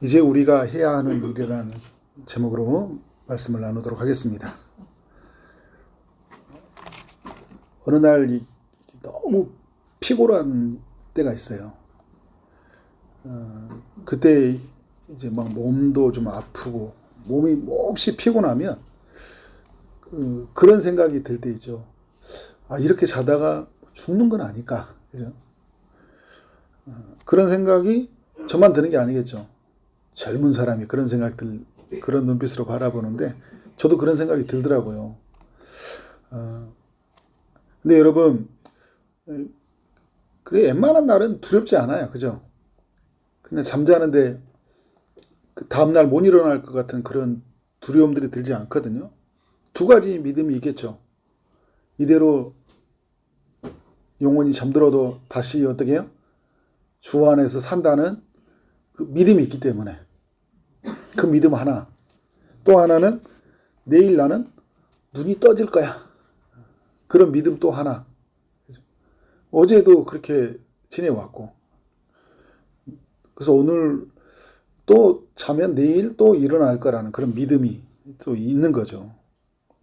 이제 우리가 해야 하는 일이라는 제목으로 말씀을 나누도록 하겠습니다. 어느 날 너무 피곤한 때가 있어요. 그때 이제 막 몸도 좀 아프고 몸이 몹시 피곤하면 그런 생각이 들 때 있죠. 아, 이렇게 자다가 죽는 건 아닐까, 그죠? 그런 생각이 저만 드는 게 아니겠죠. 젊은 사람이 그런 생각들, 그런 눈빛으로 바라보는데 저도 그런 생각이 들더라고요. 근데 여러분, 그래 웬만한 날은 두렵지 않아요, 그죠? 그냥 잠자는데 그 다음날 못 일어날 것 같은 그런 두려움들이 들지 않거든요. 두 가지 믿음이 있겠죠. 이대로 영원히 잠들어도 다시 어떻게 해요? 주 안에서 산다는 그 믿음이 있기 때문에 그 믿음 하나, 또 하나는 내일 나는 눈이 떠질 거야, 그런 믿음 또 하나. 어제도 그렇게 지내왔고, 그래서 오늘 또 자면 내일 또 일어날 거라는 그런 믿음이 또 있는 거죠.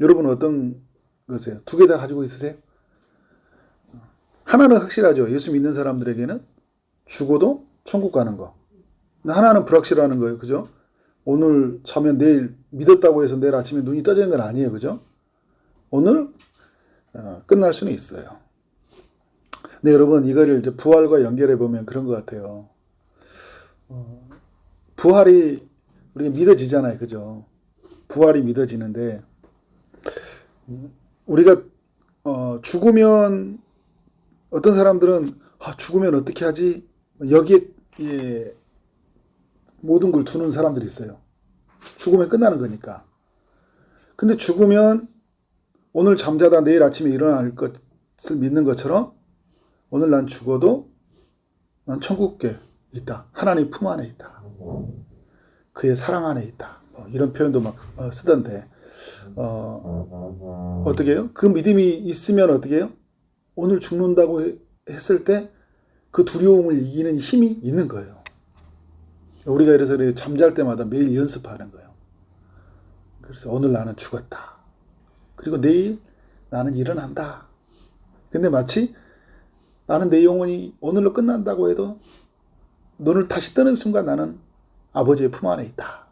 여러분은 어떤 거세요? 두 개 다 가지고 있으세요? 하나는 확실하죠. 예수 믿는 사람들에게는 죽어도 천국 가는 거. 하나는 불확실하는 거예요. 그죠? 오늘 자면 내일 믿었다고 해서 내일 아침에 눈이 떠지는 건 아니에요. 그죠? 오늘 끝날 수는 있어요. 근데 여러분, 이거를 이제 부활과 연결해 보면 그런 것 같아요. 부활이 우리가 믿어지잖아요. 그죠? 부활이 믿어지는데 우리가 죽으면 어떤 사람들은 죽으면 어떻게 하지? 여기에 모든 걸 두는 사람들이 있어요. 죽으면 끝나는 거니까. 근데 죽으면 오늘 잠자다 내일 아침에 일어날 것을 믿는 것처럼 오늘 난 죽어도 난 천국에 있다. 하나님 품 안에 있다. 그의 사랑 안에 있다. 이런 표현도 막 쓰던데 어떻게 해요? 그 믿음이 있으면 어떻게 해요? 오늘 죽는다고 했을 때 그 두려움을 이기는 힘이 있는 거예요. 우리가 그래서 잠잘 때마다 매일 연습하는 거예요. 그래서 오늘 나는 죽었다. 그리고 내일 나는 일어난다. 근데 마치 나는 내 영혼이 오늘로 끝난다고 해도 눈을 다시 뜨는 순간 나는 아버지의 품 안에 있다.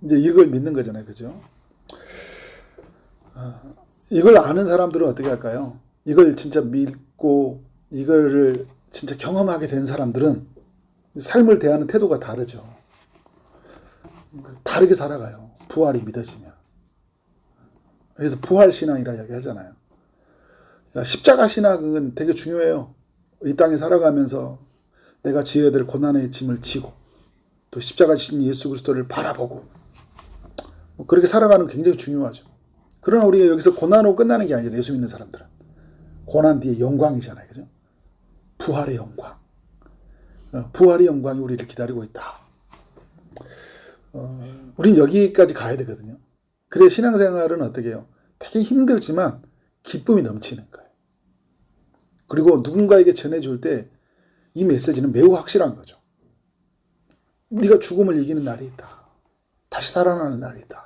이제 이걸 믿는 거잖아요. 그죠? 이걸 아는 사람들은 어떻게 할까요? 이걸 진짜 믿고 이거를 진짜 경험하게 된 사람들은 삶을 대하는 태도가 다르죠. 다르게 살아가요. 부활이 믿어지면. 그래서 부활신앙이라 이야기하잖아요. 그러니까 십자가 신앙은 되게 중요해요. 이 땅에 살아가면서 내가 지어야 될 고난의 짐을 지고 또 십자가 지신 예수 그리스도를 바라보고 그렇게 살아가는 게 굉장히 중요하죠. 그러나 우리가 여기서 고난으로 끝나는 게 아니라 예수 믿는 사람들은 고난 뒤에 영광이잖아요. 그죠? 부활의 영광. 부활의 영광이 우리를 기다리고 있다. 우린 여기까지 가야 되거든요. 그래 신앙생활은 어떻게 해요? 되게 힘들지만 기쁨이 넘치는 거예요. 그리고 누군가에게 전해줄 때 이 메시지는 매우 확실한 거죠. 네가 죽음을 이기는 날이 있다. 다시 살아나는 날이 있다.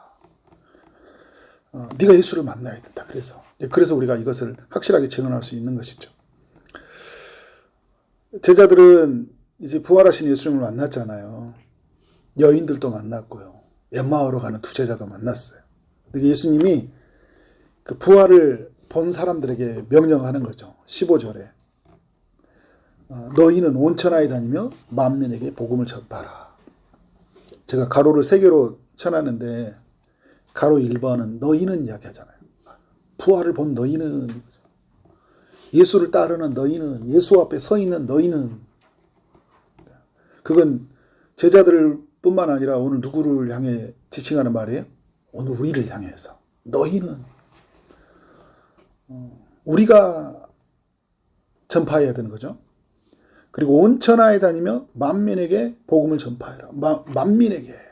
네가 예수를 만나야 된다. 그래서 우리가 이것을 확실하게 증언할 수 있는 것이죠. 제자들은 이제 부활하신 예수님을 만났잖아요. 여인들도 만났고요. 엠마오로 가는 두 제자도 만났어요. 예수님이 그 부활을 본 사람들에게 명령하는 거죠. 15절에 너희는 온 천하에 다니며 만민에게 복음을 전파하라. 제가 가로를 3개로 쳐놨는데 가로 1번은 너희는 이야기하잖아요. 부활을 본 너희는, 예수를 따르는 너희는, 예수 앞에 서 있는 너희는. 그건 제자들 뿐만 아니라 오늘 누구를 향해 지칭하는 말이에요? 오늘 우리를 향해서. 너희는. 우리가 전파해야 되는 거죠. 그리고 온 천하에 다니며 만민에게 복음을 전파해라. 만민에게.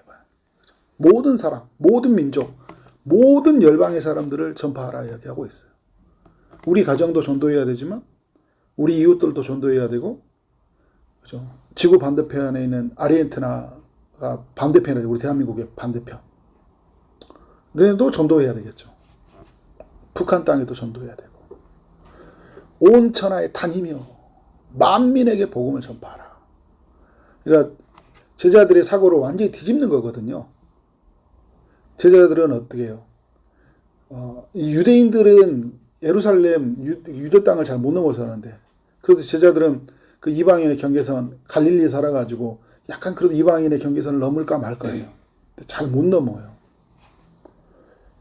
모든 사람, 모든 민족, 모든 열방의 사람들을 전파하라 이야기하고 있어요. 우리 가정도 전도해야 되지만 우리 이웃들도 전도해야 되고, 그죠? 지구 반대편에 있는 아르헨티나 반대편이죠. 우리 대한민국의 반대편. 우리도 전도해야 되겠죠. 북한 땅에도 전도해야 되고. 온 천하에 다니며 만민에게 복음을 전파하라. 그러니까 제자들의 사고를 완전히 뒤집는 거거든요. 제자들은 어떻게 해요? 유대인들은 예루살렘 유대 땅을 잘 못 넘어서는데, 그래도 제자들은 그 이방인의 경계선 갈릴리에 살아가지고 약간 그래도 이방인의 경계선을 넘을까 말까요. 잘 못 넘어요.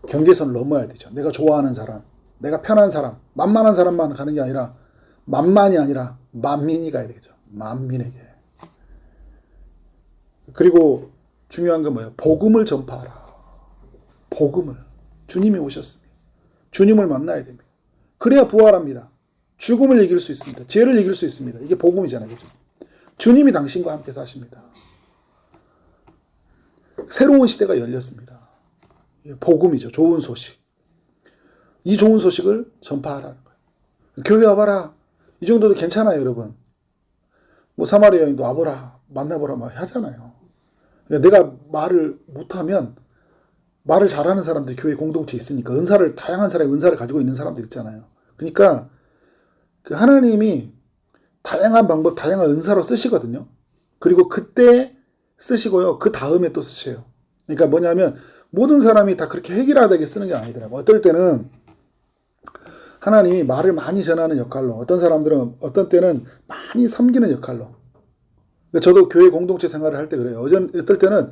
경계선을 넘어야 되죠. 내가 좋아하는 사람, 내가 편한 사람, 만만한 사람만 가는 게 아니라 만만이 아니라 만민이 가야 되겠죠. 만민에게. 그리고 중요한 건 뭐예요? 복음을 전파하라. 복음을. 주님이 오셨습니다. 주님을 만나야 됩니다. 그래야 부활합니다. 죽음을 이길 수 있습니다. 죄를 이길 수 있습니다. 이게 복음이잖아요. 그죠? 주님이 당신과 함께 사십니다. 새로운 시대가 열렸습니다. 복음이죠. 좋은 소식. 이 좋은 소식을 전파하라는 거예요. 교회 와봐라. 이 정도도 괜찮아요, 여러분. 뭐 사마리아 여인도 와보라, 만나보라 막 하잖아요. 그러니까 내가 말을 못하면 말을 잘하는 사람들이 교회 공동체에 있으니까 다양한 사람의 은사를 가지고 있는 사람들 있잖아요. 그러니까 그 하나님이 다양한 방법, 다양한 은사로 쓰시거든요. 그리고 그때 쓰시고요. 그 다음에 또 쓰셔요. 그러니까 뭐냐면 모든 사람이 다 그렇게 획일화되게 쓰는 게 아니더라고요. 어떨 때는 하나님이 말을 많이 전하는 역할로, 어떤 사람들은 어떤 때는 많이 섬기는 역할로. 저도 교회 공동체 생활을 할 때 그래요. 어떨 때는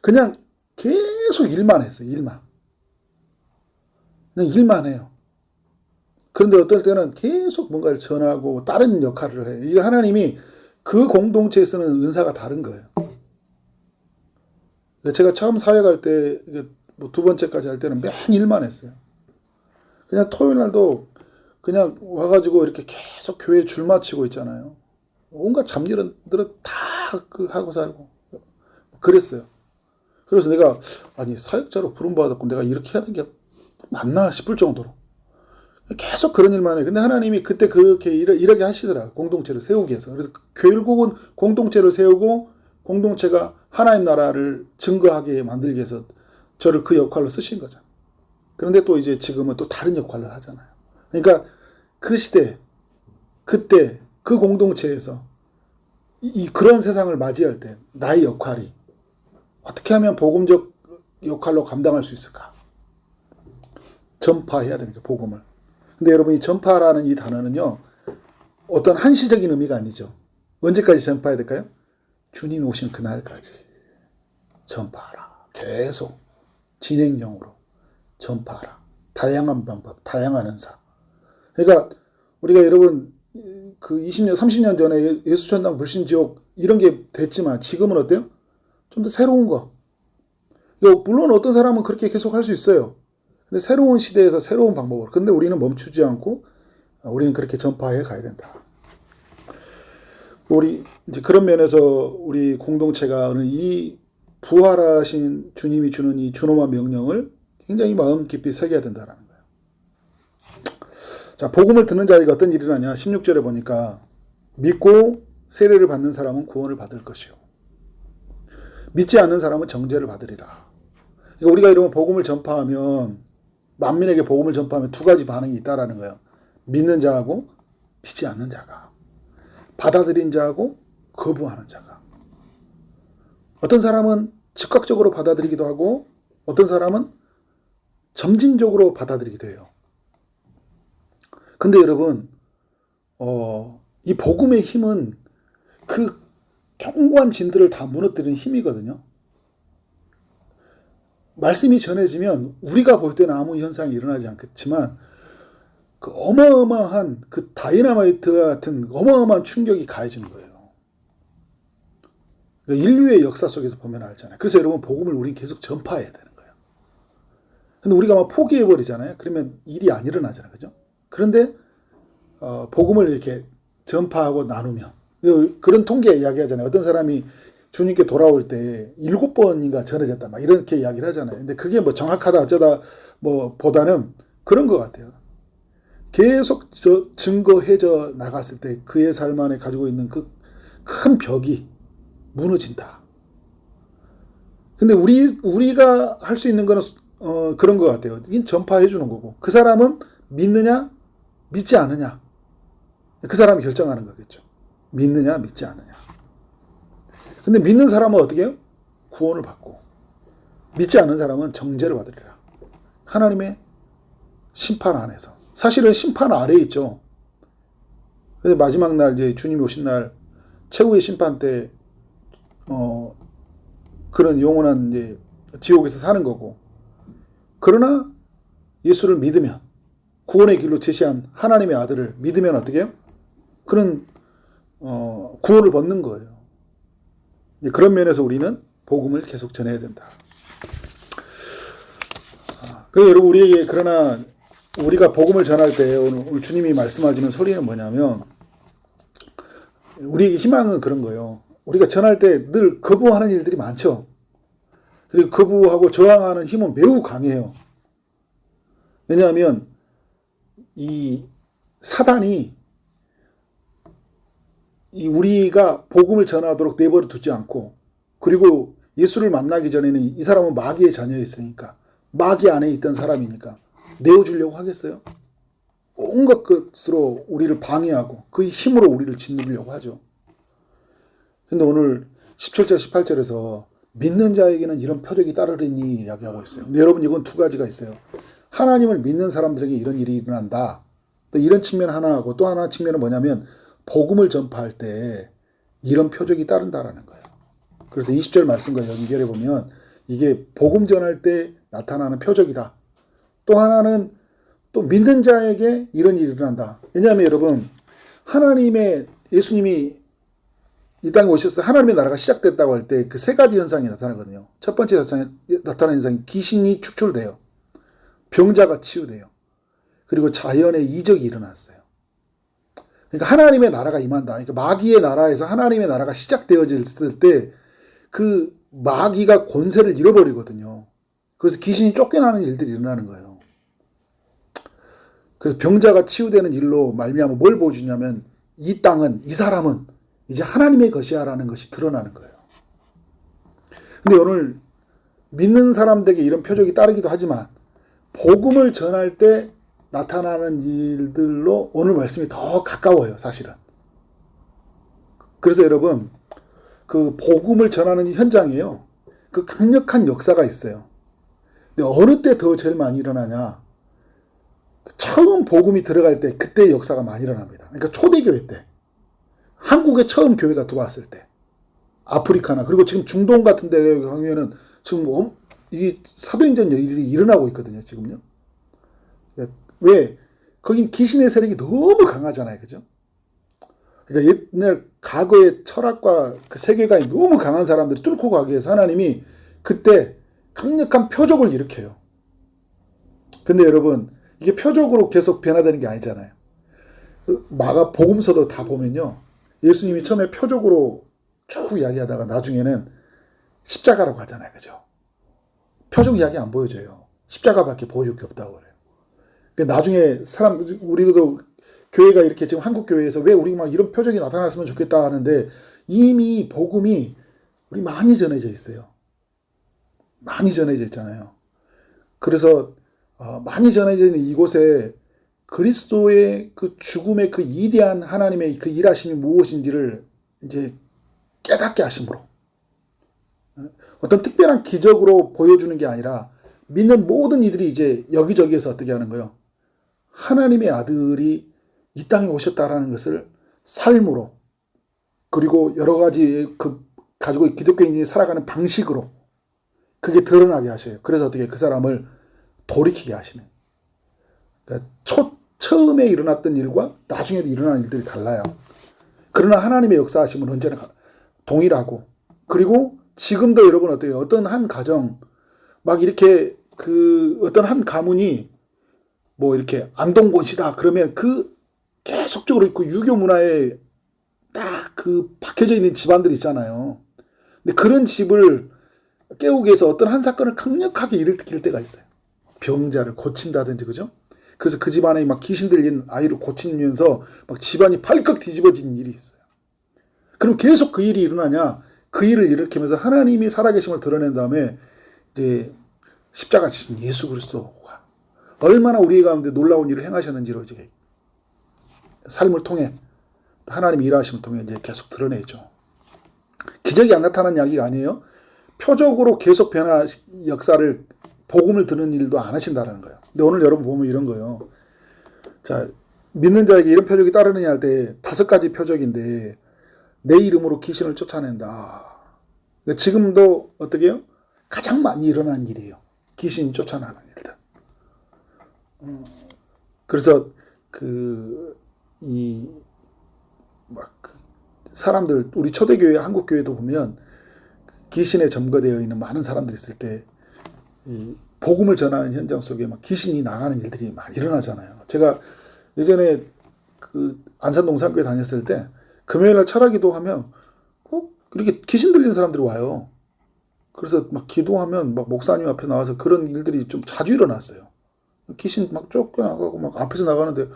그냥 계속 일만 했어요. 일만. 그냥 일만 해요. 그런데 어떨 때는 계속 뭔가를 전하고 다른 역할을 해요. 이게 하나님이 그 공동체에 쓰는 은사가 다른 거예요. 제가 처음 사회 갈 때, 뭐 두 번째까지 할 때는 맨 일만 했어요. 그냥 토요일 날도 그냥 와가지고 이렇게 계속 교회에 줄 맞추고 있잖아요. 온갖 잡일들은 다 하고 살고. 그랬어요. 그래서 내가, 아니, 사역자로 부름받았고 내가 이렇게 하는 게 맞나 싶을 정도로. 계속 그런 일만 해요. 근데 하나님이 그때 그렇게 이렇게 하시더라고요. 공동체를 세우기 위해서. 그래서 결국은 공동체를 세우고 공동체가 하나님 나라를 증거하게 만들기 위해서 저를 그 역할로 쓰신 거죠. 그런데 또 이제 지금은 또 다른 역할을 하잖아요. 그러니까 그 시대, 그때 그 공동체에서 그런 세상을 맞이할 때 나의 역할이 어떻게 하면 복음적 역할로 감당할 수 있을까? 전파해야 되겠죠, 복음을. 근데 여러분, 이 전파라는 이 단어는요, 어떤 한시적인 의미가 아니죠. 언제까지 전파해야 될까요? 주님이 오신 그날까지 전파하라. 계속 진행형으로 전파하라. 다양한 방법, 다양한 은사. 그러니까 우리가 여러분 그 20년, 30년 전에 예수 천당 불신 지옥 이런 게 됐지만 지금은 어때요? 좀 더 새로운 거. 물론 어떤 사람은 그렇게 계속 할 수 있어요. 근데 새로운 시대에서 새로운 방법으로. 근데 우리는 멈추지 않고 우리는 그렇게 전파해 가야 된다. 우리 이제 그런 면에서 우리 공동체가 이 부활하신 주님이 주는 이 준엄한 명령을 굉장히 마음 깊이 새겨야 된다는 거예요. 자, 복음을 듣는 자에게 어떤 일이 나냐? 16절에 보니까 믿고 세례를 받는 사람은 구원을 받을 것이요. 믿지 않는 사람은 정죄를 받으리라. 그러니까 우리가 이러면 복음을 전파하면, 만민에게 복음을 전파하면 두 가지 반응이 있다라는 거예요. 믿는 자하고 믿지 않는 자가. 받아들인 자하고 거부하는 자가. 어떤 사람은 즉각적으로 받아들이기도 하고 어떤 사람은 점진적으로 받아들이기도 해요. 근데 여러분, 이 복음의 힘은 그 견고한 진들을 다 무너뜨리는 힘이거든요. 말씀이 전해지면 우리가 볼 때는 아무 현상이 일어나지 않겠지만 그 어마어마한 그 다이너마이트 같은 어마어마한 충격이 가해지는 거예요. 그러니까 인류의 역사 속에서 보면 알잖아요. 그래서 여러분, 복음을 우린 계속 전파해야 되는 거예요. 근데 우리가 막 포기해버리잖아요. 그러면 일이 안 일어나잖아요. 그죠? 그런데 복음을 이렇게 전파하고 나누면, 그런 통계 이야기하잖아요. 어떤 사람이 주님께 돌아올 때 7번인가 전해졌다 막 이렇게 이야기를 하잖아요. 근데 그게 뭐 정확하다 어쩌다 뭐 보다는 그런 것 같아요. 계속 증거해져 나갔을 때 그의 삶 안에 가지고 있는 그 큰 벽이 무너진다. 근데 우리가 할 수 있는 거는 그런 것 같아요. 이건 전파해 주는 거고 그 사람은 믿느냐 믿지 않느냐 그 사람이 결정하는 거겠죠. 믿느냐 믿지 않느냐. 근데 믿는 사람은 어떻게 해요? 구원을 받고 믿지 않는 사람은 정죄를 받으리라. 하나님의 심판 안에서. 사실은 심판 아래에 있죠. 근데 마지막 날 이제 주님이 오신 날 최후의 심판 때 그런 영원한 이제 지옥에서 사는 거고. 그러나 예수를 믿으면 구원의 길로 제시한 하나님의 아들을 믿으면 어떻게 해요? 그런 구원을 받는 거예요. 그런 면에서 우리는 복음을 계속 전해야 된다. 여러분 우리에게 그러나 우리가 복음을 전할 때 오늘 주님이 말씀하시는 소리는 뭐냐면 우리에게 희망은 그런 거예요. 우리가 전할 때 늘 거부하는 일들이 많죠. 그리고 거부하고 저항하는 힘은 매우 강해요. 왜냐하면 이 사단이 우리가 복음을 전하도록 내버려 두지 않고 그리고 예수를 만나기 전에는 이 사람은 마귀의 자녀였으니까 마귀 안에 있던 사람이니까 내어주려고 하겠어요? 온갖 것으로 우리를 방해하고 그 힘으로 우리를 짓누르려고 하죠. 근데 오늘 17절 18절에서 믿는 자에게는 이런 표적이 따르리니 이야기하고 있어요. 근데 여러분 이건 두 가지가 있어요. 하나님을 믿는 사람들에게 이런 일이 일어난다. 또 이런 측면 하나하고 또 하나 측면은 뭐냐면 복음을 전파할 때 이런 표적이 따른다라는 거예요. 그래서 20절 말씀과 연결해 보면 이게 복음 전할 때 나타나는 표적이다. 또 하나는 또 믿는 자에게 이런 일이 일어난다. 왜냐하면 여러분 예수님이 이 땅에 오셨을 때 하나님의 나라가 시작됐다고 할 때 그 세 가지 현상이 나타나거든요. 첫 번째 나타나는 현상이 귀신이 축출돼요. 병자가 치유돼요. 그리고 자연의 이적이 일어났어요. 그러니까 하나님의 나라가 임한다. 그러니까 마귀의 나라에서 하나님의 나라가 시작되어졌을 때 그 마귀가 권세를 잃어버리거든요. 그래서 귀신이 쫓겨나는 일들이 일어나는 거예요. 그래서 병자가 치유되는 일로 말미암아 뭘 보여주냐면 이 땅은 이 사람은 이제 하나님의 것이야라는 것이 드러나는 거예요. 근데 오늘 믿는 사람들에게 이런 표적이 따르기도 하지만 복음을 전할 때 나타나는 일들로 오늘 말씀이 더 가까워요, 사실은. 그래서 여러분 그 복음을 전하는 현장이에요. 그 강력한 역사가 있어요. 근데 어느 때 더 제일 많이 일어나냐? 처음 복음이 들어갈 때 그때 역사가 많이 일어납니다. 그러니까 초대교회 때. 한국에 처음 교회가 들어왔을 때. 아프리카나 그리고 지금 중동 같은 데 경우에는 지금 이 사도행전 일이 일어나고 있거든요. 지금요. 왜? 거긴 귀신의 세력이 너무 강하잖아요. 그죠? 그러니까 옛날 과거의 철학과 그 세계관이 너무 강한 사람들이 뚫고 가기 위해서 하나님이 그때 강력한 표적을 일으켜요. 근데 여러분 이게 표적으로 계속 변화되는 게 아니잖아요. 복음서도 다 보면요. 예수님이 처음에 표적으로 쭉 이야기하다가 나중에는 십자가라고 하잖아요. 그죠? 표적 이야기 안 보여줘요. 십자가밖에 보여줄 게 없다고 그래요. 그러니까 나중에 우리도 교회가 이렇게 지금 한국 교회에서 왜 우리 막 이런 표적이 나타났으면 좋겠다 하는데 이미 복음이 우리 많이 전해져 있어요. 많이 전해져 있잖아요. 그래서 많이 전해져 있는 이곳에 그리스도의 그 죽음의 그 위대한 하나님의 그 일하심이 무엇인지를 이제 깨닫게 하심으로 어떤 특별한 기적으로 보여주는 게 아니라 믿는 모든 이들이 이제 여기저기에서 어떻게 하는 거예요? 하나님의 아들이 이 땅에 오셨다라는 것을 삶으로 그리고 여러 가지 가지고 기독교인이 살아가는 방식으로 그게 드러나게 하셔요. 그래서 어떻게 그 사람을 돌이키게 하시는. 그러니까 처음에 일어났던 일과 나중에도 일어나는 일들이 달라요. 그러나 하나님의 역사하심은 언제나 동일하고 그리고 지금도 여러분 어때요? 어떤 한 가정 막 이렇게 어떤 한 가문이 뭐 이렇게 안동권시다 그러면 그 계속적으로 그 유교 문화에 딱 박혀져 있는 집안들 있잖아요. 근데 그런 집을 깨우기 위해서 어떤 한 사건을 강력하게 일으킬 때가 있어요. 병자를 고친다든지 그죠? 그래서 그 집안에 막 귀신 들린 아이를 고치면서 막 집안이 발칵 뒤집어진 일이 있어요. 그럼 계속 그 일이 일어나냐? 그 일을 일으키면서 하나님이 살아계심을 드러낸 다음에 이제 십자가 지신 예수 그리스도가 얼마나 우리 가운데 놀라운 일을 행하셨는지로 이제 삶을 통해 하나님의 일하심을 통해 이제 계속 드러내죠. 기적이 안 나타난 이야기가 아니에요. 표적으로 계속 변화 역사를 복음을 드는 일도 안 하신다는 거예요. 근데 오늘 여러분 보면 이런 거예요. 자, 믿는 자에게 이런 표적이 따르느냐 할 때 5가지 표적인데 내 이름으로 귀신을 쫓아낸다. 지금도 어떻게 해요? 가장 많이 일어난 일이에요. 귀신 쫓아나는 일들. 그래서 사람들 우리 초대교회 한국교회도 보면 귀신에 점거되어 있는 많은 사람들이 있을 때 이 복음을 전하는 현장 속에 막 귀신이 나가는 일들이 많이 일어나잖아요. 제가 예전에 그 안산 동산교회 다녔을 때 금요일날 철학기도 하면 꼭 이렇게 귀신 들린 사람들이 와요. 그래서 막 기도하면 막 목사님 앞에 나와서 그런 일들이 좀 자주 일어났어요. 귀신 막 쫓겨나가고 막 앞에서 나가는데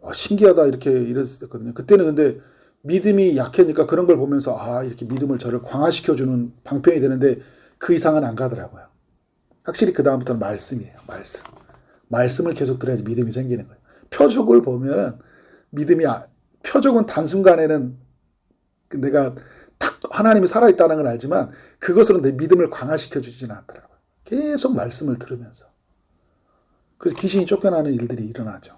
와, 신기하다 이렇게 이랬었거든요. 그때는 근데 믿음이 약해니까 그런 걸 보면서 아 이렇게 믿음을 저를 강화시켜주는 방편이 되는데 그 이상은 안 가더라고요. 확실히 그 다음부터는 말씀이에요. 말씀을 계속 들어야지 믿음이 생기는 거예요. 표적을 보면 표적은 단순간에는 내가 딱 하나님이 살아있다는 걸 알지만 그것으로 내 믿음을 강화시켜주지는 않더라고요. 계속 말씀을 들으면서. 그래서 귀신이 쫓겨나는 일들이 일어나죠.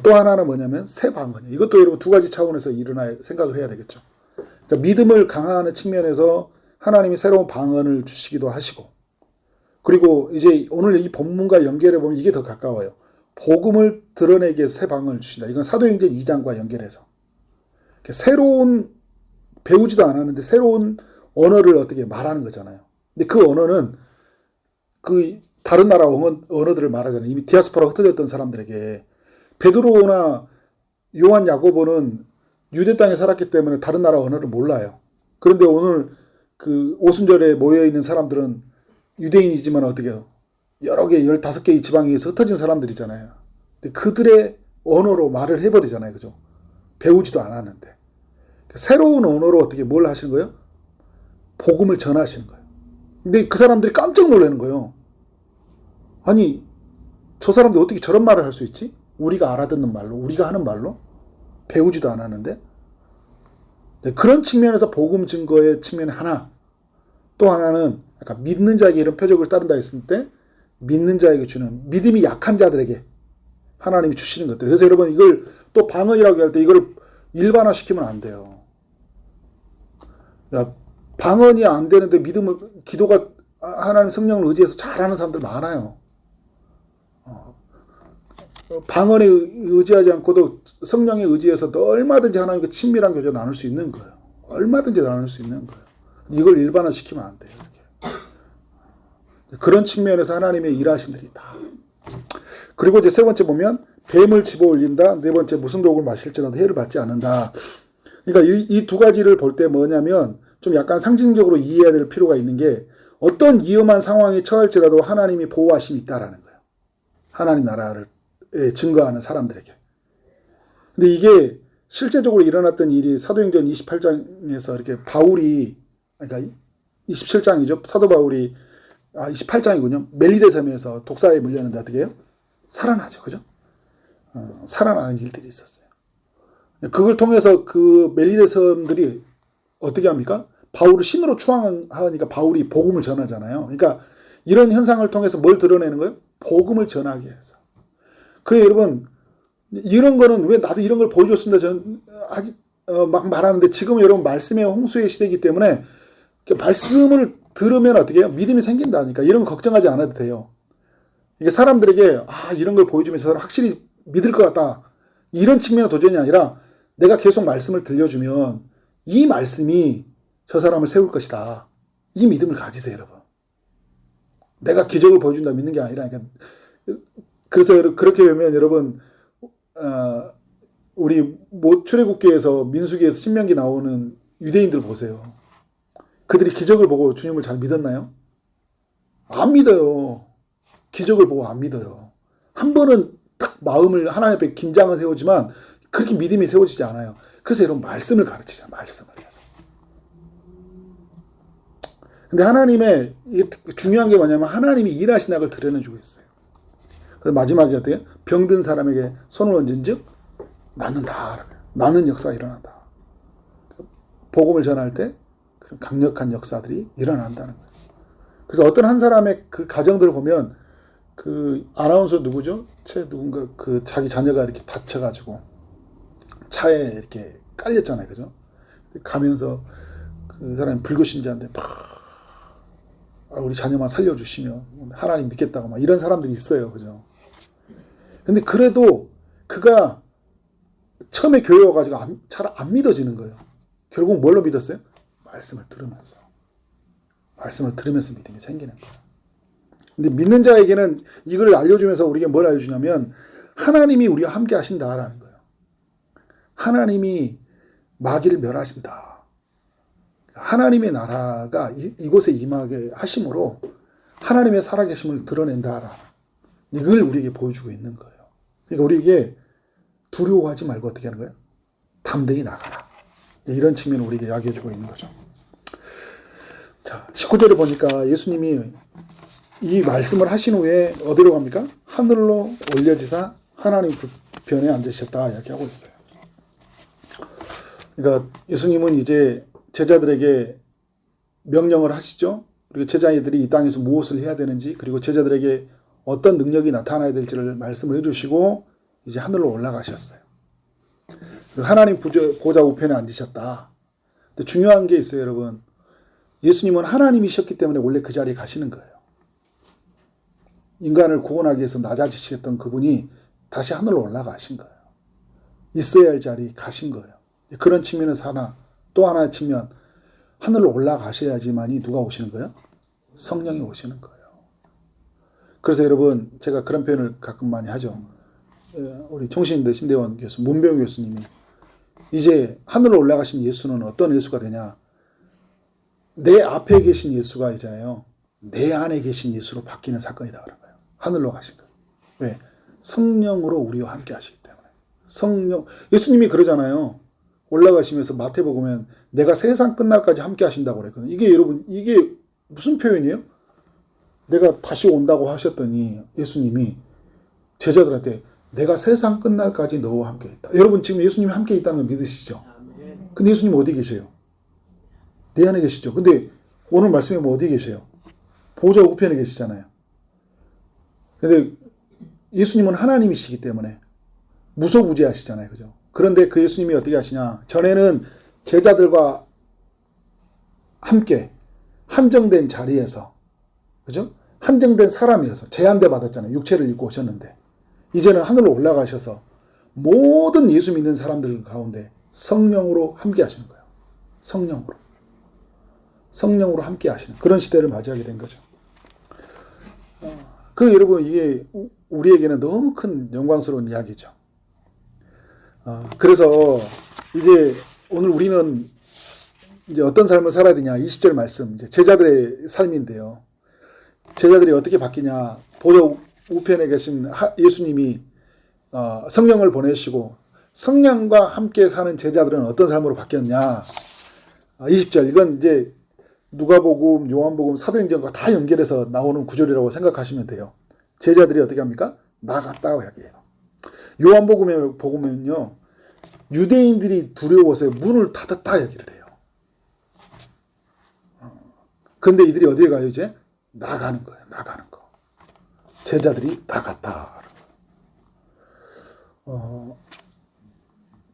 또 하나는 뭐냐면 새 방언이에요. 이것도 여러분 2가지 차원에서 생각을 해야 되겠죠. 그러니까 믿음을 강화하는 측면에서 하나님이 새로운 방언을 주시기도 하시고 그리고 이제 오늘 이 본문과 연결해 보면 이게 더 가까워요. 복음을 드러내기에 새 방언을 주신다. 이건 사도행전 2장과 연결해서 새로운 배우지도 않았는데 새로운 언어를 어떻게 말하는 거잖아요. 근데 그 언어는 그 다른 나라 언어들을 말하잖아요. 이미 디아스포라가 흩어졌던 사람들에게 베드로나 요한 야고보는 유대 땅에 살았기 때문에 다른 나라 언어를 몰라요. 그런데 오늘 그 오순절에 모여있는 사람들은 유대인이지만 어떻게 해요? 여러 개, 15개의 지방에서 흩어진 사람들이잖아요. 근데 그들의 언어로 말을 해버리잖아요. 그죠? 배우지도 않았는데. 새로운 언어로 어떻게 뭘 하시는 거예요? 복음을 전하시는 거예요. 근데 그 사람들이 깜짝 놀라는 거예요. 아니, 저 사람들 어떻게 저런 말을 할 수 있지? 우리가 알아듣는 말로, 우리가 하는 말로? 배우지도 않았는데? 그런 측면에서 복음 증거의 측면 하나, 또 하나는 아까 믿는 자에게 이런 표적을 따른다 했을 때 믿는 자에게 주는 믿음이 약한 자들에게 하나님이 주시는 것들. 그래서 여러분 이걸 또 방언이라고 할 때 이걸 일반화시키면 안 돼요. 방언이 안 되는데 기도가 하나님 성령을 의지해서 잘하는 사람들 많아요. 방언에 의지하지 않고도 성령에 의지해서도 얼마든지 하나님과 친밀한 교제 나눌 수 있는 거예요. 얼마든지 나눌 수 있는 거예요. 이걸 일반화시키면 안 돼요. 이렇게. 그런 측면에서 하나님의 일하심들이 있다. 그리고 이제 3번째 보면 뱀을 집어 올린다. 4번째 무슨 독을 마실지라도 해를 받지 않는다. 그러니까 이 2가지를 볼 때 뭐냐면 좀 약간 상징적으로 이해해야 될 필요가 있는 게 어떤 위험한 상황에 처할지라도 하나님이 보호하심이 있다라는 거예요. 하나님 나라를 증거하는 사람들에게. 근데 이게 실제적으로 일어났던 일이 사도행전 28장에서 이렇게 바울이, 그러니까 27장이죠. 사도 바울이, 28장이군요. 멜리데 섬에서 독사에 물렸는데 어떻게 해요? 살아나죠. 그죠? 살아나는 일들이 있었어요. 그걸 통해서 그 멜리데 섬들이 어떻게 합니까? 바울을 신으로 추앙하니까 바울이 복음을 전하잖아요. 그러니까 이런 현상을 통해서 뭘 드러내는 거예요? 복음을 전하게 해서. 그래 여러분 이런 거는 왜 나도 이런 걸 보여줬습니다. 저는 막 말하는데 지금 여러분 말씀의 홍수의 시대이기 때문에 말씀을 들으면 어떻게 해요? 믿음이 생긴다니까. 이런 거 걱정하지 않아도 돼요. 이게 사람들에게 이런 걸 보여주면서 확실히 믿을 것 같다. 이런 측면의 도전이 아니라 내가 계속 말씀을 들려주면 이 말씀이 저 사람을 세울 것이다. 이 믿음을 가지세요, 여러분. 내가 기적을 보여준다 믿는 게 아니라 그래서 그렇게 되면 여러분 우리 출애굽기에서 민수기에서 신명기 나오는 유대인들 보세요. 그들이 기적을 보고 주님을 잘 믿었나요? 안 믿어요. 기적을 보고 안 믿어요. 한 번은 딱 마음을 하나님 앞에 긴장을 세우지만 그렇게 믿음이 세워지지 않아요. 그래서 여러분 말씀을 가르치자. 말씀을 해서. 근데 하나님의 이게 중요한 게 뭐냐면 하나님이 일하신 악을 드러내주고 있어요. 그래서 마지막에 어때요? 병든 사람에게 손을 얹은즉 낫는다. 낫는 역사가 일어난다. 복음을 전할 때 그런 강력한 역사들이 일어난다는 거예요. 그래서 어떤 한 사람의 그 가정들을 보면 그 아나운서 누구죠? 누군가 그 자기 자녀가 이렇게 다쳐가지고 차에 이렇게 깔렸잖아요. 그죠? 가면서 그 사람이 불교신자인데 막 우리 자녀만 살려주시면 하나님 믿겠다고 막 이런 사람들이 있어요. 그죠? 근데 그래도 그가 처음에 교회 와가지고 잘 안 믿어지는 거예요. 결국 뭘로 믿었어요? 말씀을 들으면서. 말씀을 들으면서 믿음이 생기는 거예요. 근데 믿는 자에게는 이걸 알려주면서 우리에게 뭘 알려주냐면 하나님이 우리와 함께 하신다라는 거예요. 하나님이 마귀를 멸하신다. 하나님의 나라가 이곳에 임하게 하심으로 하나님의 살아계심을 드러낸다라는 이걸 우리에게 보여주고 있는 거예요. 그러니까 우리에게 두려워하지 말고 어떻게 하는 거예요? 담대히 나가라. 이런 측면을 우리에게 이야기해주고 있는 거죠. 자, 19절에 보니까 예수님이 이 말씀을 하신 후에 어디로 갑니까? 하늘로 올려지사 하나님 불편에 앉으셨다 이야기하고 있어요. 그러니까 예수님은 이제 제자들에게 명령을 하시죠. 그리고 제자들이 이 땅에서 무엇을 해야 되는지 그리고 제자들에게 어떤 능력이 나타나야 될지를 말씀을 해주시고 이제 하늘로 올라가셨어요. 그리고 하나님 보좌 우편에 앉으셨다. 근데 중요한 게 있어요, 여러분. 예수님은 하나님이셨기 때문에 원래 그 자리에 가시는 거예요. 인간을 구원하기 위해서 낮아지셨던 그분이 다시 하늘로 올라가신 거예요. 있어야 할 자리에 가신 거예요. 그런 측면에서 또 하나의 측면, 하늘로 올라가셔야지만이 누가 오시는 거예요? 성령이 오시는 거예요. 그래서 여러분, 제가 그런 표현을 가끔 많이 하죠. 우리 총신대 신대원 교수, 문병 교수님이 이제 하늘로 올라가신 예수는 어떤 예수가 되냐? 내 앞에 계신 예수가 있잖아요. 내 안에 계신 예수로 바뀌는 사건이다 그런 거예요. 하늘로 가신 거예요. 왜? 성령으로 우리와 함께 하시기 때문에. 예수님이 그러잖아요. 올라가시면서 마태복음엔 내가 세상 끝날까지 함께 하신다고 그랬거든요. 이게 여러분, 이게 무슨 표현이에요? 내가 다시 온다고 하셨더니 예수님이 제자들한테 내가 세상 끝날까지 너와 함께 있다. 여러분 지금 예수님이 함께 있다는 걸 믿으시죠? 근데 예수님 어디 계세요? 내 안에 계시죠? 근데 오늘 말씀에 뭐 어디 계세요? 보좌 우편에 계시잖아요. 근데 예수님은 하나님이시기 때문에 무소부재하시잖아요. 그죠? 그런데 그 예수님이 어떻게 하시냐? 전에는 제자들과 함께 한정된 자리에서, 그죠? 한정된 사람이어서 제한돼 받았잖아요. 육체를 입고 오셨는데. 이제는 하늘로 올라가셔서 모든 예수 믿는 사람들 가운데 성령으로 함께 하시는 거예요. 성령으로 함께 하시는 그런 시대를 맞이하게 된 거죠. 여러분, 이게 우리에게는 너무 큰 영광스러운 이야기죠. 그래서 이제 오늘 우리는 이제 어떤 삶을 살아야 되냐, 20절 말씀, 이제 제자들의 삶인데요. 제자들이 어떻게 바뀌냐, 보좌 우편에 계신 예수님이 성령을 보내시고 성령과 함께 사는 제자들은 어떤 삶으로 바뀌었냐. 20절, 이건 이제 누가복음, 요한복음, 사도행전과 다 연결해서 나오는 구절이라고 생각하시면 돼요. 제자들이 어떻게 합니까? 나갔다고 이야기해요. 요한복음에 보면요, 유대인들이 두려워서 문을 닫았다 얘기를 해요. 근데 이들이 어디에 가요? 이제 나가는 거예요. 나가는 거. 제자들이 나갔다.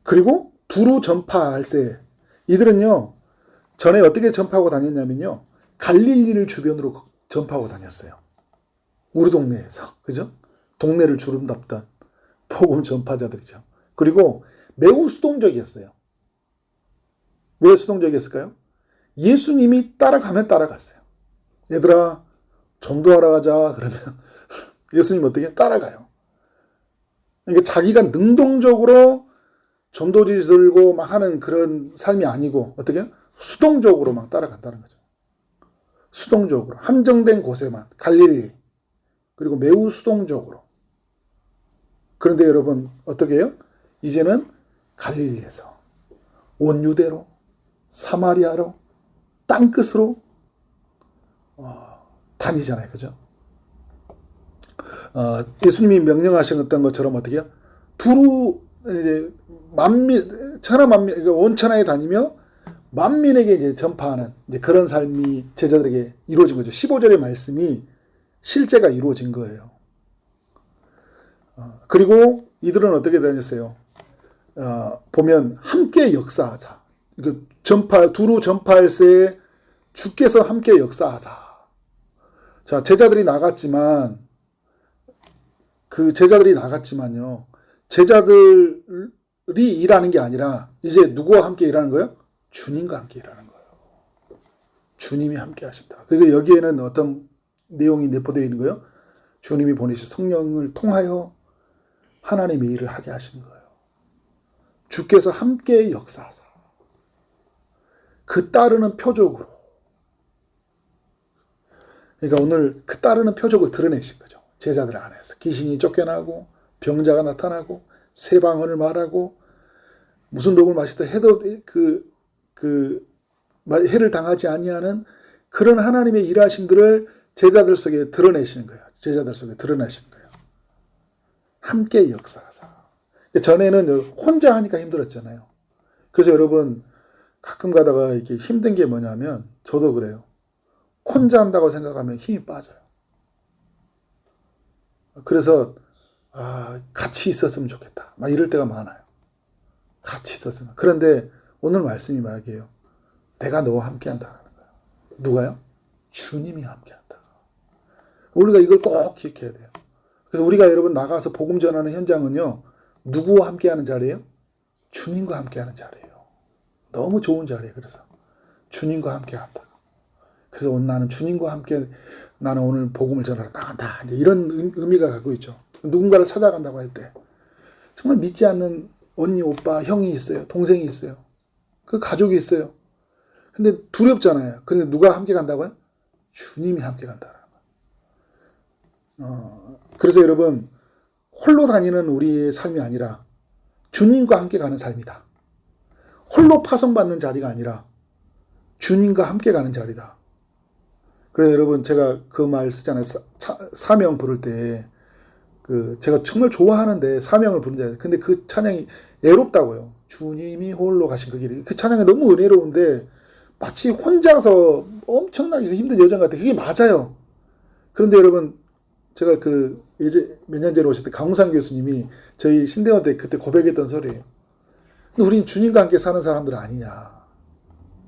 그리고 두루 전파할세. 이들은요, 전에 어떻게 전파하고 다녔냐면요, 갈릴리를 주변으로 전파하고 다녔어요. 우리 동네에서. 그죠? 동네를 주름 덮던 복음 전파자들이죠. 그리고 매우 수동적이었어요. 왜 수동적이었을까요? 예수님이 따라가면 따라갔어요. 얘들아, 전도하러 가자. 그러면 예수님 어떻게 따라가요. 그러니까 자기가 능동적으로 전도지 들고 막 하는 그런 삶이 아니고 어떻게 수동적으로 막 따라간다는 거죠. 수동적으로 한정된 곳에만, 갈릴리, 그리고 매우 수동적으로. 그런데 여러분 어떻게 해요? 이제는 갈릴리에서 온 유대로, 사마리아로, 땅끝으로 단위잖아요. 그죠? 예수님이 명령하셨던 것처럼 어떻게 해요? 두루 이제 천하만민, 온천하에 다니며 만민에게 이제 전파하는 이제 그런 삶이 제자들에게 이루어진 거죠. 15절의 말씀이 실제가 이루어진 거예요. 그리고 이들은 어떻게 다녔어요? 보면 함께 역사하자. 두루 전파할새 주께서 함께 역사하사. 자, 제자들이 나갔지만요. 제자들이 일하는 게 아니라 이제 누구와 함께 일하는 거예요? 주님과 함께 일하는 거예요. 주님이 함께 하신다. 그리고 여기에는 어떤 내용이 내포되어 있는 거예요? 주님이 보내신 성령을 통하여 하나님의 일을 하게 하시는 거예요. 주께서 함께 역사하사. 그 따르는 표적으로. 그러니까 오늘 그 따르는 표적을 드러내신 거죠. 제자들 안에서. 귀신이 쫓겨나고 병자가 나타나고 새 방언을 말하고 무슨 독을 마시다 해도 해를 당하지 아니하는 그런 하나님의 일하심들을 제자들 속에 드러내시는 거예요. 제자들 속에 드러내시는 거예요. 함께 역사하사. 전에는 혼자 하니까 힘들었잖아요. 그래서 여러분 가끔 가다가 이렇게 힘든 게 뭐냐면 저도 그래요. 혼자 한다고 생각하면 힘이 빠져요. 그래서 같이 있었으면 좋겠다. 막 이럴 때가 많아요. 같이 있었으면. 그런데 오늘 말씀이 말이에요. 내가 너와 함께 한다는 거예요. 누가요? 주님이 함께 한다. 우리가 이걸 꼭 기억해야 돼요. 그래서 우리가 여러분 나가서 복음 전하는 현장은요. 누구와 함께 하는 자리예요? 주님과 함께 하는 자리예요. 너무 좋은 자리예요. 그래서 주님과 함께 한다. 그래서 오늘 나는 주님과 함께 나는 오늘 복음을 전하러 나간다. 이런 의미가 갖고 있죠. 누군가를 찾아간다고 할 때 정말 믿지 않는 언니, 오빠, 형이 있어요. 동생이 있어요. 그 가족이 있어요. 근데 두렵잖아요. 그런데 누가 함께 간다고요? 주님이 함께 간다는 거예요. 그래서 여러분 홀로 다니는 우리의 삶이 아니라 주님과 함께 가는 삶이다. 홀로 파송받는 자리가 아니라 주님과 함께 가는 자리다. 그래서 여러분 제가 그 말 쓰잖아요. 사명 부를 때 제가 정말 좋아하는데 사명을 부른다. 근데 그 찬양이 애롭다고요. 주님이 홀로 가신 그 길이. 그 찬양이 너무 은혜로운데 마치 혼자서 엄청나게 힘든 여정 같아. 그게 맞아요. 그런데 여러분 제가 이제 몇 년 전에 오셨던 강우상 교수님이 저희 신대원 때 그때 고백했던 소리예요. 근데 우린 주님과 함께 사는 사람들 아니냐.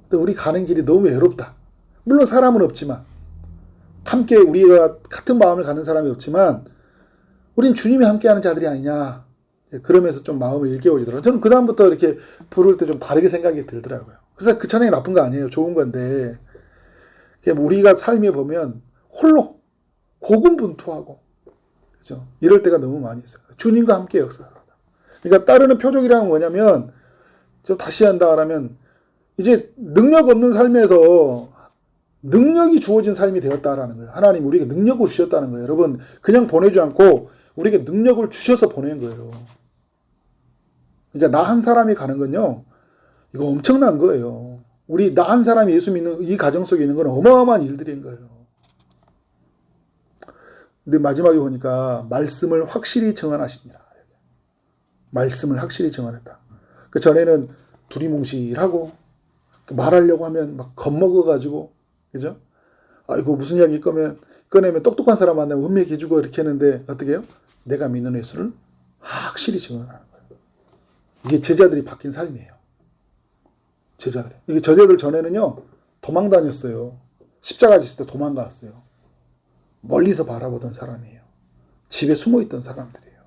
근데 우리 가는 길이 너무 외롭다. 물론 사람은 없지만 함께 우리가 같은 마음을 갖는 사람이 없지만 우린 주님이 함께하는 자들이 아니냐. 그러면서 좀 마음을 일깨워지더라고요. 저는 그 다음부터 이렇게 부를 때 좀 다르게 생각이 들더라고요. 그래서 그 찬양이 나쁜 거 아니에요. 좋은 건데 우리가 삶에 보면 홀로 고군분투하고 그죠? 이럴 때가 너무 많이 있어요. 주님과 함께 역사하다. 그러니까 따르는 표적이란 뭐냐면 좀 다시 한다라면 이제 능력 없는 삶에서 능력이 주어진 삶이 되었다라는 거예요. 하나님 우리에게 능력을 주셨다는 거예요. 여러분 그냥 보내지 않고 우리에게 능력을 주셔서 보낸 거예요. 그러니까 나 한 사람이 가는 건요. 이거 엄청난 거예요. 나 한 사람이 예수 믿는 이 가정 속에 있는 건 어마어마한 일들인 거예요. 근데 마지막에 보니까 말씀을 확실히 정언하시니라. 말씀을 확실히 정언했다. 그 전에는 두리뭉실하고 말하려고 하면 막 겁먹어가지고 그죠? 이거 무슨 이야기 꺼내면 똑똑한 사람 만나면 음미해주고 이렇게 했는데 어떻게 해요? 내가 믿는 예수를 확실히 증언하는 거예요. 이게 제자들이 바뀐 삶이에요. 제자들이. 이게 제자들 전에는요 도망 다녔어요. 십자가 지실 때 도망갔어요. 멀리서 바라보던 사람이에요. 집에 숨어있던 사람들이에요.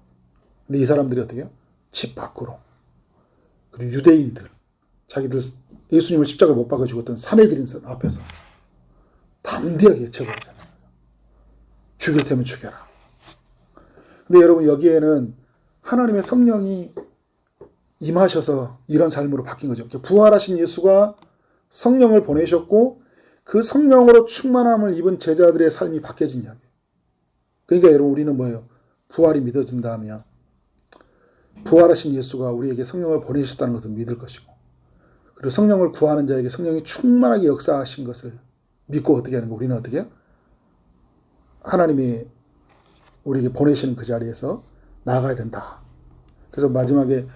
근데 이 사람들이 어떻게 해요? 집 밖으로. 그리고 유대인들, 자기들 예수님을 십자가에 못 박아 죽었던 사내들인 앞에서 담대하게 외쳐버리잖아요. 죽일 테면 죽여라. 근데 여러분 여기에는 하나님의 성령이 임하셔서 이런 삶으로 바뀐 거죠. 부활하신 예수가 성령을 보내셨고 그 성령으로 충만함을 입은 제자들의 삶이 바뀌어진 이야기. 그러니까 여러분 우리는 뭐예요? 부활이 믿어진다면 부활하신 예수가 우리에게 성령을 보내셨다는 것을 믿을 것이고 그리고 성령을 구하는 자에게 성령이 충만하게 역사하신 것을 믿고 어떻게 하는 거? 우리는 어떻게 해요? 하나님이 우리에게 보내시는 그 자리에서 나아가야 된다. 그래서 마지막에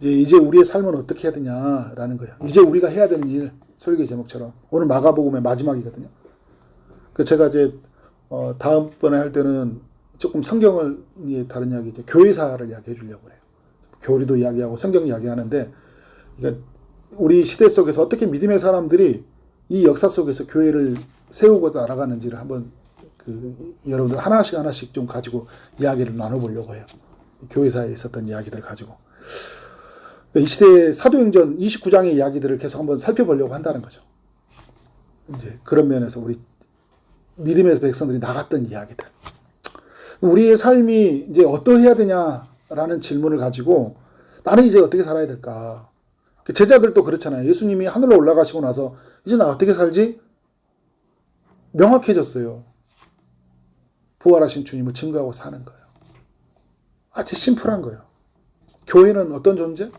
이제 우리의 삶은 어떻게 해야 되냐라는 거예요. 이제 우리가 해야 되는 일, 설교 제목처럼. 오늘 마가복음의 마지막이거든요. 그 제가 이제 다음번에 할 때는 조금 성경을 다른 이야기, 이제 교회사를 이야기해 주려고 그래요. 교리도 이야기하고 성경 이야기하는데, 그러니까 우리 시대 속에서 어떻게 믿음의 사람들이 이 역사 속에서 교회를 세우고 나아가는지를 한번 여러분들 하나씩 좀 가지고 이야기를 나눠보려고 해요. 교회사에 있었던 이야기들을 가지고. 이 시대의 사도행전 29장의 이야기들을 계속 한번 살펴보려고 한다는 거죠. 이제 그런 면에서 우리 믿음의 백성들이 나갔던 이야기들. 우리의 삶이 이제 어떠해야 되냐라는 질문을 가지고 나는 이제 어떻게 살아야 될까? 제자들도 그렇잖아요. 예수님이 하늘로 올라가시고 나서 이제 나 어떻게 살지? 명확해졌어요. 부활하신 주님을 증거하고 사는 거예요. 아주 심플한 거예요. 교회는 어떤 존재?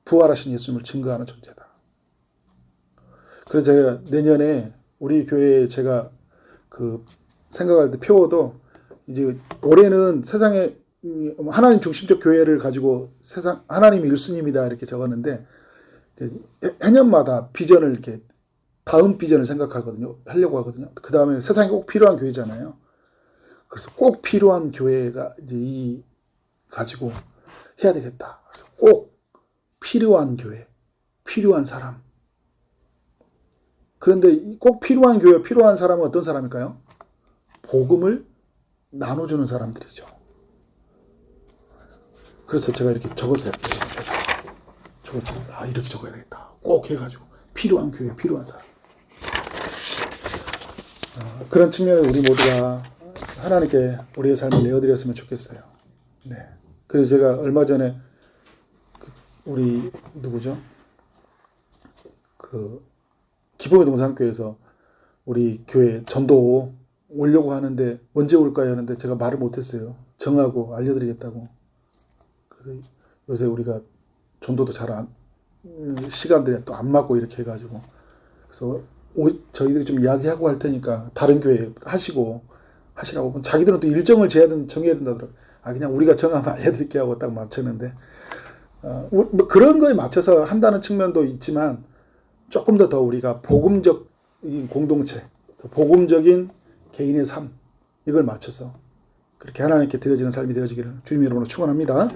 부활하신 예수님을 증거하는 존재다. 그래서 제가 내년에 우리 교회에 제가 생각할 때 표어도 이제 올해는 세상에 하나님 중심적 교회를 가지고 하나님이 1순위입니다 이렇게 적었는데 해년마다 비전을 이렇게 다음 비전을 하려고 하거든요. 그 다음에 세상에 꼭 필요한 교회잖아요. 그래서 꼭 필요한 교회가 이제 가지고 해야 되겠다. 그래서 꼭 필요한 교회, 필요한 사람. 그런데 꼭 필요한 교회, 필요한 사람은 어떤 사람일까요? 복음을 나눠주는 사람들이죠. 그래서 제가 이렇게 적었어요. 이렇게 적어야 되겠다. 꼭 해가지고 필요한 교회, 필요한 사람. 그런 측면에서 우리 모두가 하나님께 우리의 삶을 내어드렸으면 좋겠어요. 네. 그래서 제가 얼마 전에 우리 누구죠? 기쁨의 동산교회에서 우리 교회 전도 오려고 하는데 언제 올까요? 하는데 제가 말을 못했어요. 정하고 알려드리겠다고. 그래서 요새 우리가 전도도 시간들이 또 안 맞고 이렇게 해가지고 그래서 저희들이 좀 이야기하고 할 테니까 다른 교회 하시라고. 자기들은 또 일정을 정해야 된다더라고요. 그냥 우리가 정하면 알려드릴게 하고 딱 맞췄는데 뭐 그런 거에 맞춰서 한다는 측면도 있지만 조금 더 우리가 복음적인 공동체, 복음적인 개인의 삶 이걸 맞춰서 그렇게 하나님께 드려지는 삶이 되어지기를 주님의 이름으로 축원합니다.